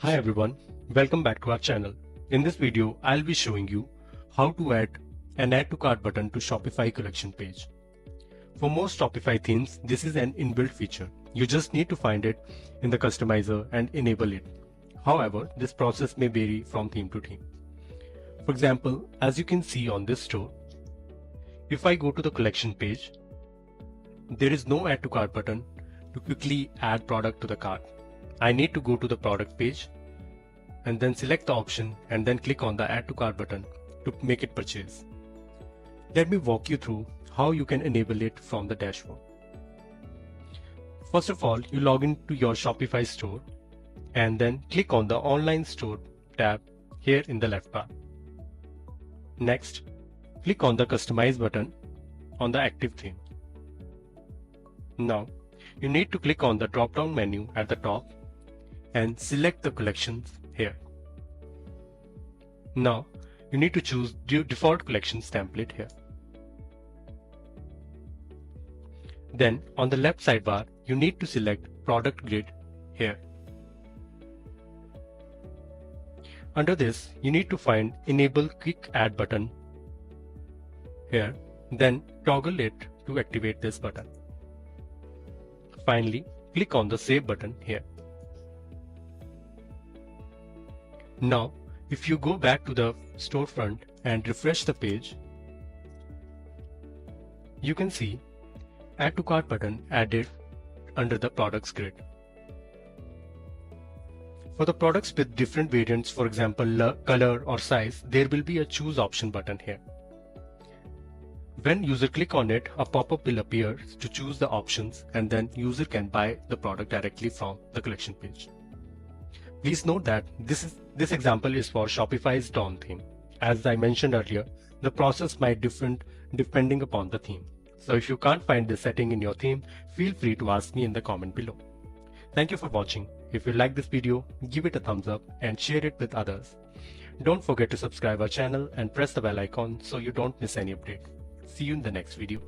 Hi everyone, welcome back to our channel. In this video, I'll be showing you how to add an Add to Cart button to Shopify collection page. For most Shopify themes, this is an inbuilt feature. You just need to find it in the customizer and enable it. However, this process may vary from theme to theme. For example, as you can see on this store, if I go to the collection page, there is no Add to Cart button to quickly add product to the cart. I need to go to the product page and then select the option and then click on the Add to Cart button to make it purchase. Let me walk you through how you can enable it from the dashboard. First of all, you log into your Shopify store and then click on the Online Store tab here in the left bar. Next, click on the Customize button on the active theme. Now, you need to click on the drop-down menu at the top and select the collections here. Now, you need to choose default collections template here. Then on the left sidebar, you need to select product grid here. Under this, you need to find enable quick add button here, then toggle it to activate this button. Finally, click on the save button here. Now, if you go back to the storefront and refresh the page, you can see Add to Cart button added under the products grid. For the products with different variants, for example color or size, there will be a choose option button here. When user click on it, a pop-up will appear to choose the options and then user can buy the product directly from the collection page. Please note that this example is for Shopify's Dawn theme. As I mentioned earlier, the process might differ depending upon the theme. So if you can't find this setting in your theme, feel free to ask me in the comment below. Thank you for watching. If you like this video, give it a thumbs up and share it with others. Don't forget to subscribe our channel and press the bell icon so you don't miss any update. See you in the next video.